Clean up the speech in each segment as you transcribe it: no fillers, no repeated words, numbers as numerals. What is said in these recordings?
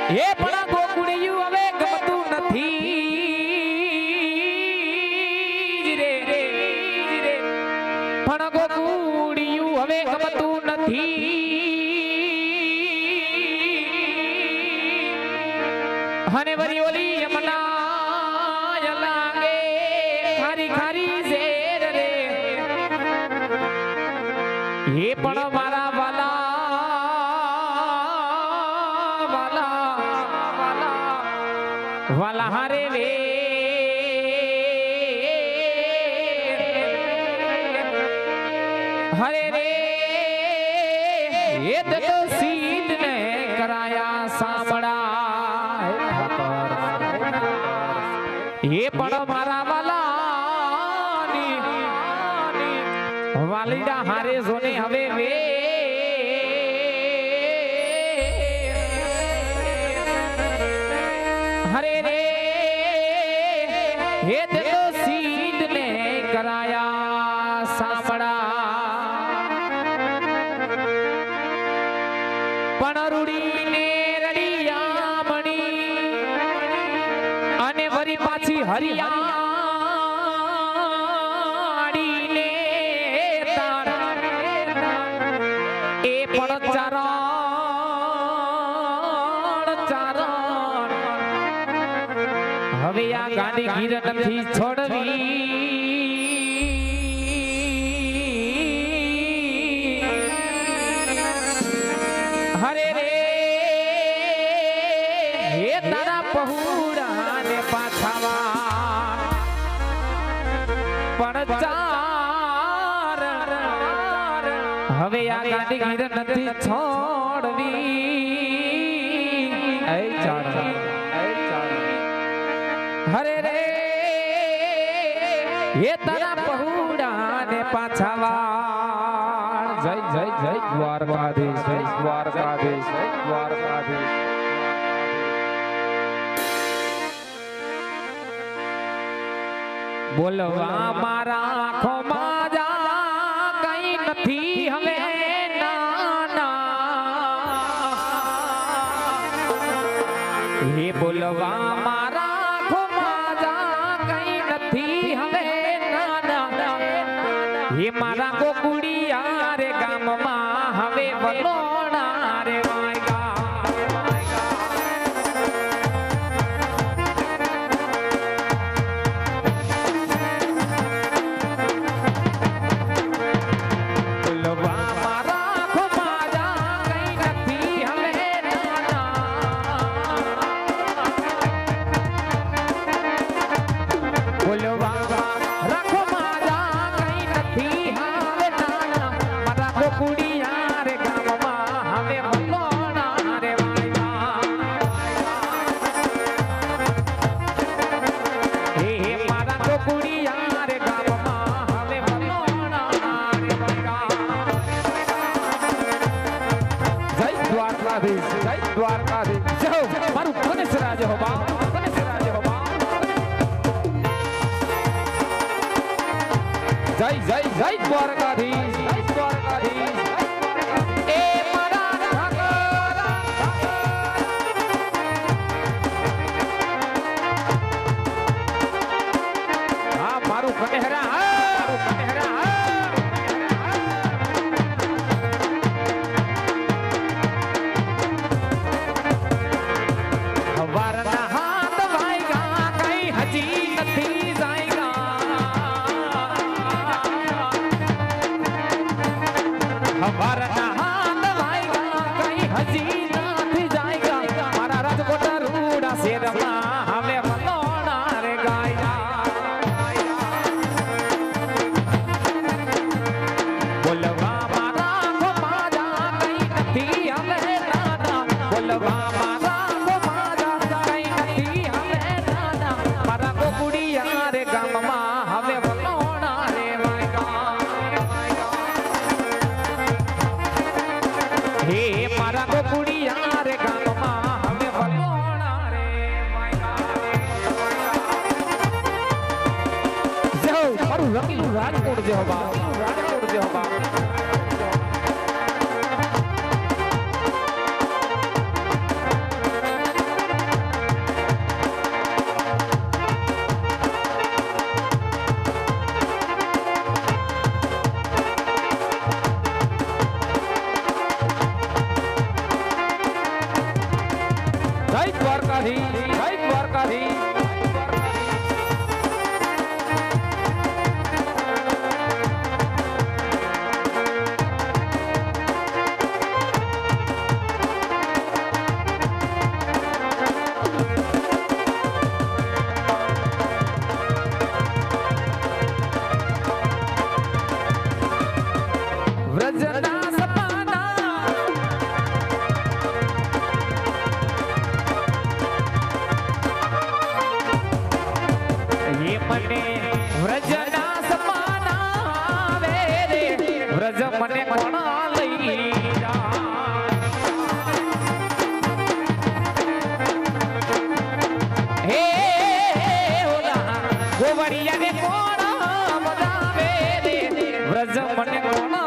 હે પણ ગોકુળિયું હવે ગમતું નથી રે પણ ગોકુળિયું હવે ગમતું નથી અને વરી ઓલી યમના લાગે ખારી ખારી ઝેર રે હે પણ મારા વાલા વાલા હારે વે હરે રે એ તો સીધ ને કરાયા સાંભળા એ પણ મારા વાલાની વાલીડા હારે જોને હવે વે હરે રે હે દેવ સીધ ને કરાયા સાંભળા પણ રૂડી ને રડિયા મણી અને વરી પાછી હરિયાળી ને તારા એ પણ હવે આ ગાડી ગીર નથી છોડવી હરે રે હે તારા પહુડા ને પાછાવા પણ ચાર હવે આ ગાડી ગીર નથી છોડવી એ ચાર હરે રે હે તારા પહુડા ને પાછાવા જય જય જય દ્વારકાધીશ જય દ્વારકાધીશ જય દ્વારકાધીશ બોલવા મારા આંખોમાં જા કઈ નથી હવે નાના હે બોલવા મારા હે મારા ગોકુળિયા રે ગામમાં હવે વલોણા રે વાયગા બોલવા મારા ખોમાજા કઈ નથી હવે નાના બોલવા રાખો ગોકુળિયા રે ગામમાં હવે વલોણા રે વાયગા હે મારા ગોકુળિયા રે ગામમાં હવે વલોણા રે વાયગા જય દ્વારકાધીશ જય દ્વારકાધીશ જય મારું ગણેશ રાજ હો બા ગણેશ રાજ હો બા જય જય જય દ્વારકાધીશ એ મારા ઠાકર હા મારું કનેહરા મારું કનેહરા હવારના હાથ વાયગા કઈ હજી નથી હવારના હાથ વાયગા કઈ હજી નથી જાયગા મારા રાજકોટ રૂડા શેરમાં હવે વલોણા રે ગાયા બોલવા મારા ખોમાજા કઈ નથી હવે નાના બોલવા મારા ખોમાજા કઈ નથી હવે નાના મારા ગોકુળિયા રે ગામમાં હવે વલોણા રે વાયગા હે મારા ગોકુળિયા રે ગામમાં હવે વલોણા રે જય મારું રંગીલું રાજકોટ જે હવા રાજકોટ જે હવા દ્વારકાધીશ જય દ્વારકાધીશ વ્રજના સપના એ મને વ્રજના સપના આવે રે વ્રજ મને કોણ લઈ હે ઓલા ગોવડિયાને કોણ બજાવે રે વ્રજ મને કોણ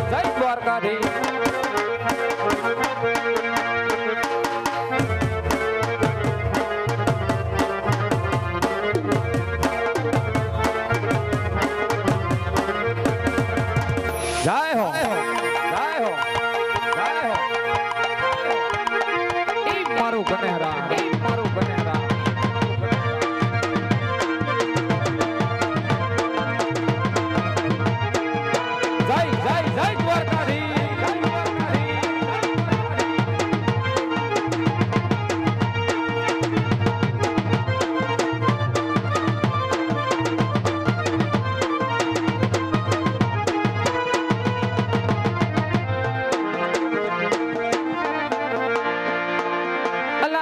જય દ્વારકાધીશ જય હો જય હો જય હો ઈ મારું કનેરા ઈ મારું કનેરા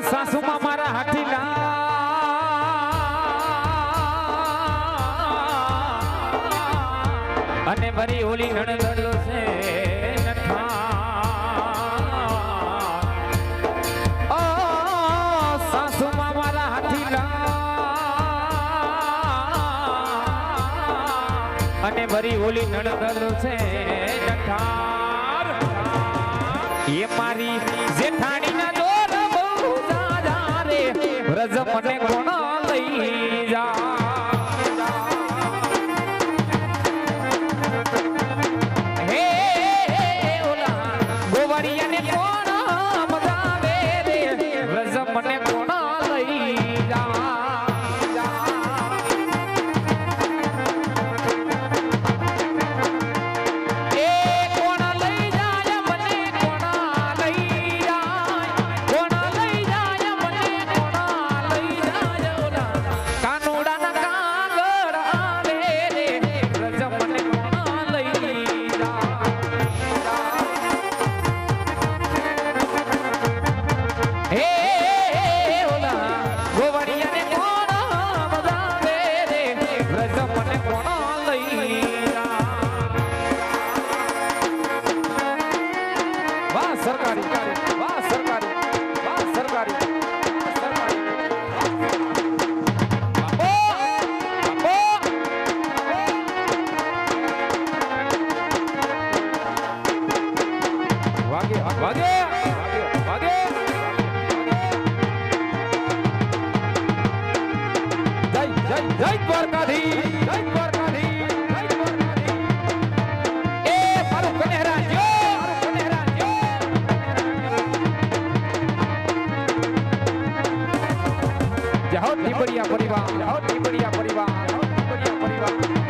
સાસુમાં મારા હાથીલા અને વરી ઓલી નણંદો છે સાસુમાં મારા હાથીલા અને વરી ઓલી નણંદો છે એ મારી જેઠાણીના વ્રજ મને કોણ લઈ જા હે ઓલા ગોવડિયાને કોણ મજાવે રે વ્રજ મને કોણ લઈ જા જય દ્વારકાધીશ જય દ્વારકાધીશ જય દ્વારકાધીશ એ મારું કનેરા જો મારું કનેરા જો જહો ટીપડિયા પરિવાર જહો ટીપડિયા પરિવાર જહો ટીપડિયા પરિવાર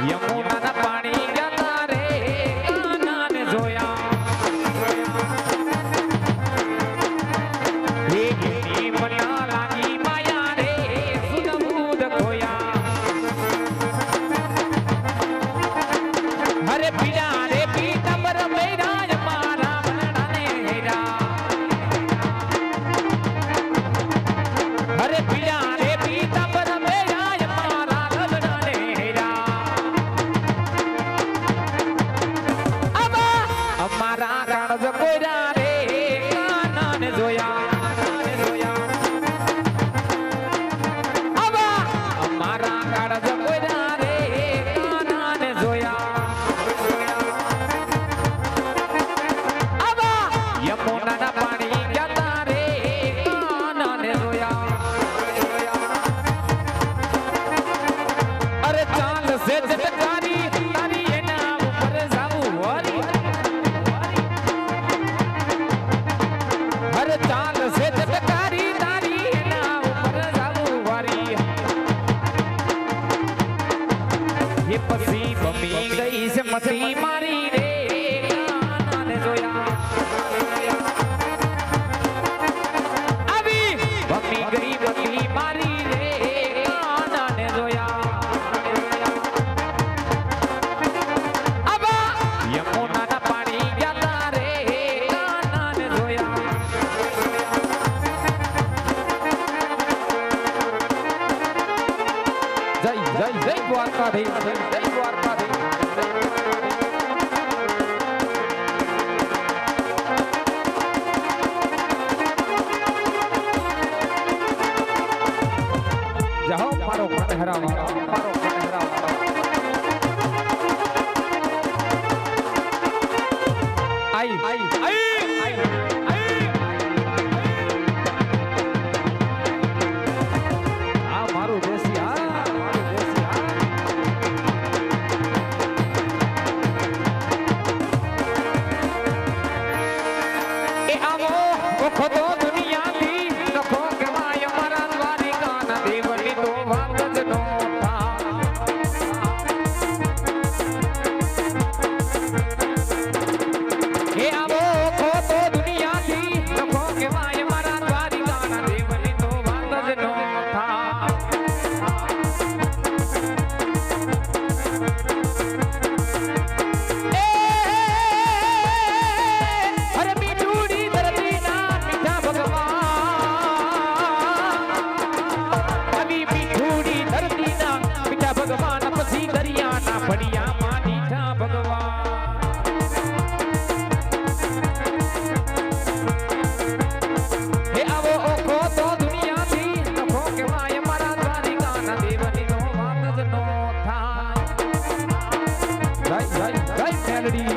યમુના ના પાણી ગયા રે સે જટકારી તારી એના ઉપર જાવું વારી હર ચાલ સે જટકારી તારી એના ઉપર જાવું વારી એ પછી બમી ગઈ છે મતી મારી રે કાનાને જોયા આવી બમી ગઈ બમી મારી રે કાનાને જોયા આબા યમુનાના પાણી જતા રે કાનાને જોયા જય જય જય દ્વારકાધીશ જય દ્વારકાધીશ જાઓ મારો મન હરાવા મારો મન હરાવા આઈ આઈ આઈ આ મારું દેશી આ મારું દેશી આ એ આવો ઓખો તો દુનિયાથી નખો કમાય મારા દ્વારિકાના દેવની તો વાત જ નો એ આવો ઓખો તો દુનિયાથી નખો કમાય મારા દ્વારિકાના દેવની તો વાત જ નો ભગવાન પછી દરિયાના ફળિયામાં નીઠા ભગવાન હે આવો ઓખો તો દુનિયાથી નખો કહેવાય મારા દ્વારિકાના દેવની નો વાત જ નો થાય જય જય જય મેલડી